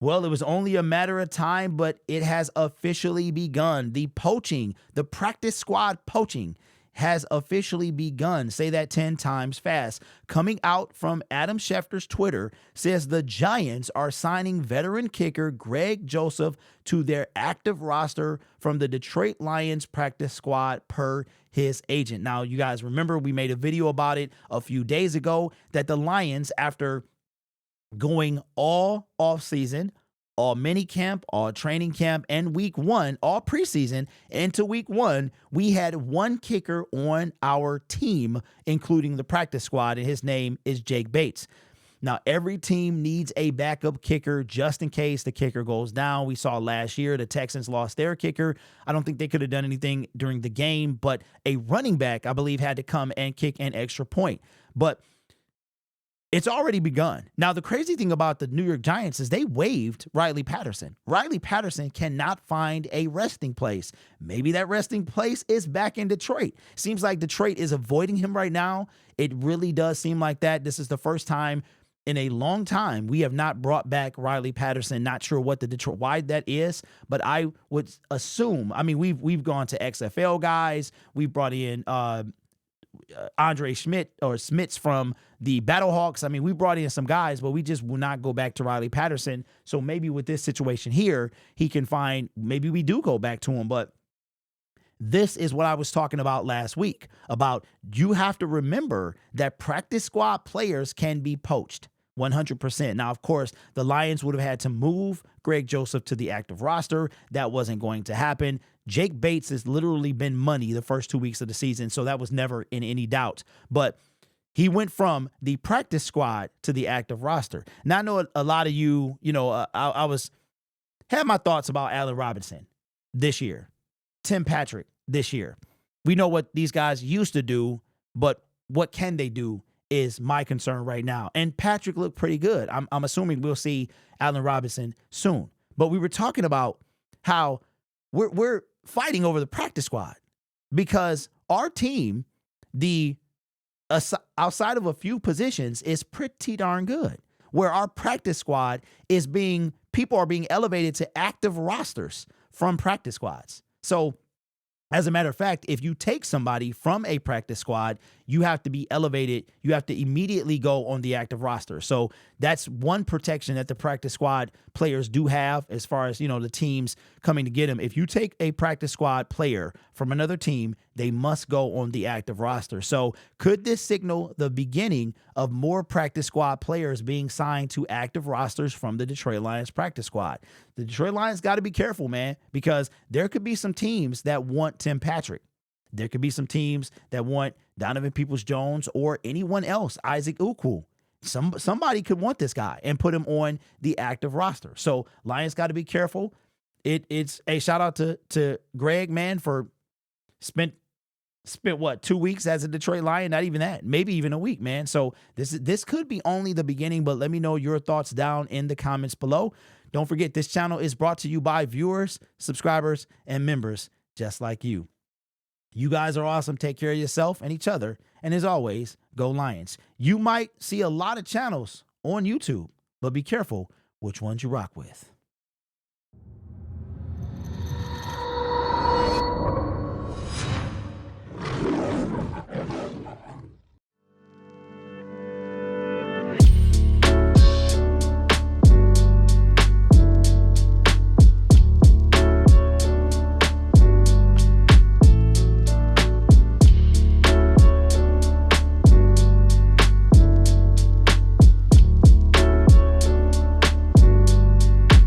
Well, it was only a matter of time, but it has officially begun. The poaching, the practice squad poaching has officially begun. Say that 10 times fast. Coming out from Adam Schefter's Twitter says the Giants are signing veteran kicker Greg Joseph to their active roster from the Detroit Lions practice squad per his agent. Now, you guys remember we made a video about it a few days ago that the Lions, after going all offseason, all mini camp, all training camp, and week one, all preseason into week one, we had one kicker on our team, including the practice squad, and his name is Jake Bates. Now, every team needs a backup kicker just in case the kicker goes down. We saw last year the Texans lost their kicker. I don't think they could have done anything during the game, but a running back, I believe, had to come and kick an extra point. But it's already begun. Now, the crazy thing about the New York Giants is they waived Riley Patterson. Riley Patterson cannot find a resting place. Maybe that resting place is back in Detroit. Seems like Detroit is avoiding him right now. It really does seem like that. This is the first time in a long time we have not brought back Riley Patterson. Not sure what why that is, but I would assume, I mean, we've gone to XFL guys. We brought in Andre Schmitz from the Battlehawks. I mean, we brought in some guys, but we just will not go back to Riley Patterson. So maybe with this situation here, he can find, maybe we do go back to him. But this is what I was talking about last week, about you have to remember that practice squad players can be poached 100%. Now, of course, the Lions would have had to move Greg Joseph to the active roster. That wasn't going to happen. Jake Bates has literally been money the first 2 weeks of the season, so that was never in any doubt. But he went from the practice squad to the active roster. Now, I know a lot of you, I had my thoughts about Allen Robinson this year, Tim Patrick this year. We know what these guys used to do, but what can they do is my concern right now. And Patrick looked pretty good. I'm assuming we'll see Allen Robinson soon. But we were talking about how we're fighting over the practice squad because our team, outside of a few positions, is pretty darn good. Where our practice squad is people are being elevated to active rosters from practice squads. So, as a matter of fact, if you take somebody from a practice squad, you have to be elevated. You have to immediately go on the active roster. So that's one protection that the practice squad players do have as far as, the teams coming to get them. If you take a practice squad player from another team, they must go on the active roster. So could this signal the beginning of more practice squad players being signed to active rosters from the Detroit Lions practice squad? The Detroit Lions got to be careful, man, because there could be some teams that want Tim Patrick. There could be some teams that want Donovan Peoples-Jones or anyone else, Isaac Ukwu. Somebody could want this guy and put him on the active roster. So Lions got to be careful. It's a shout out to Greg, man, for spent what, 2 weeks as a Detroit Lion? Not even that, maybe even a week, man. So this could be only the beginning, but let me know your thoughts down in the comments below. Don't forget, this channel is brought to you by viewers, subscribers, and members just like you. You guys are awesome. Take care of yourself and each other. And as always, go Lions. You might see a lot of channels on YouTube, but be careful which ones you rock with.